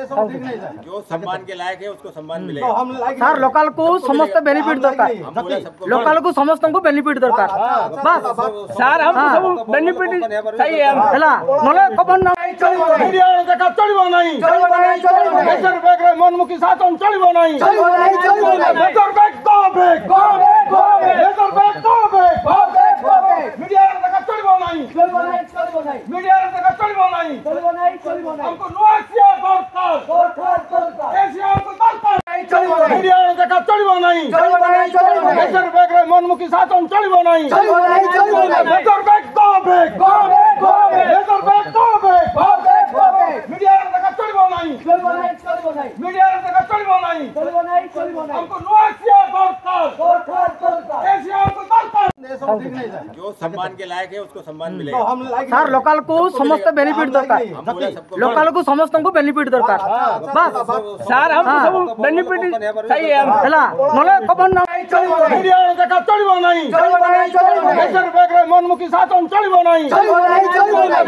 जो सम्मान के लायक है उसको सम्मान मिलेगा। सर लोकल को समस्त बेनिफिट दरकार, लोकल को समस्त को बेनिफिट दरकार बस सर हम सब बेनिफिट सही है हला नले कबन ना मीडिया देखा चलिबो नहीं बेटर बैक रे मनमुखी शासन चलिबो नहीं better back go back better back go back media देखा चलिबो नहीं मीडिया देखा चलिबो नहीं हमको नो एशिया दरकार एशिया को दरकार मीडिया देखा चलिबो नहीं बेटर बैक रे मनमुखी शासन चलिबो नहीं better back go back better back go back media देखा चलिबो नहीं मीडिया देखा चलिबो नहीं हमको नो एशिया दरकार एशिया को दरकार जो सम्मान के लायक है उसको सम्मान मिलेगा। सर लोकल को समस्त बेनिफिट दरकार, लोकल को समस्त को बेनिफिट दरकार बस सर हम सब बेनिफिट सही है हला नले कबन ना मीडिया देखा चलिबो नहीं बेटर बैक रे मनमुखी शासन चलिबो नहीं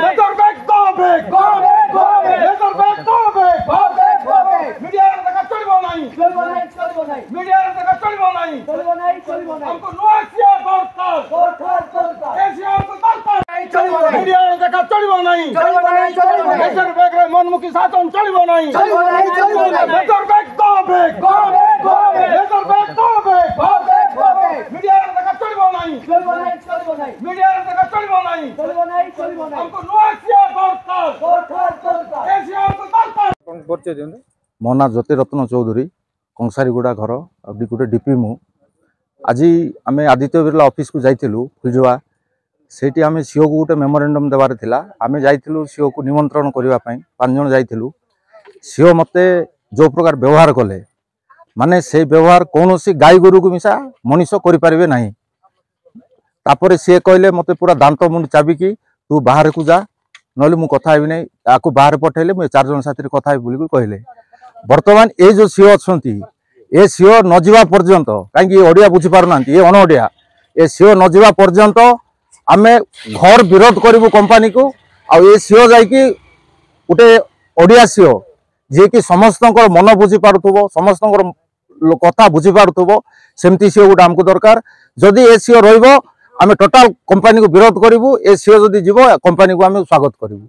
better back go back better back go back media देखा चलिबो नहीं मीडिया देखा चलिबो नहीं हमको नो एशिया दरकार एशिया को दरकार मीडिया देखा चलिबो नहीं बेटर बैक रे मनमुखी शासन चलिबो नहीं better back go back better back go back media देखा चलिबो नहीं मीडिया देखा चलिबो नहीं हमको नो एशिया दरकार एशिया को दरकार मो ना ज्योतिरत्न चौधरी कंसारीगुड़ा घर अभी गोटे डीपी मु आज आम आदित्य बिरला ऑफिस को जाइलु फुलजुआ से आम सीओ को गोटे मेमोरेंडम देवार थिला आम जाइलु सीओ को निमंत्रण करने 5 जन जाइलु सीओ मते जो प्रकार व्यवहार कले माने से व्यवहार कौन सी गाई गोरु को मिसा मनीष करें ना तापर सी कहले मत पूरा दांत मुंड चाबिकी तू बाहर को जा ना मु कथा नहीं आपको बाहर पठेले मुझे 4 जन साथी कथा बोली कहले बर्तमान ये जो सीओ अच्छा ये सीओ न जावा पर्यंत कहीं ओडिया बुझी पार ना ये अण ओडिया ये सीओ न जावा पर्यंत आम घर विरोध करूँ कंपानी को ये सीओ जाकि गोटे ओडिया सीओ जी कि समस्त मन बुझी पारुथबो समस्त कथा बुझी पारुथबो सेमती सीओ गोटे आमको दरकार जदि ए सीओ रहिबो आम टोटाल कंपानी को विरोध करूँ ए सीओ जदि जीवो कंपानी को आम स्वागत करूँ।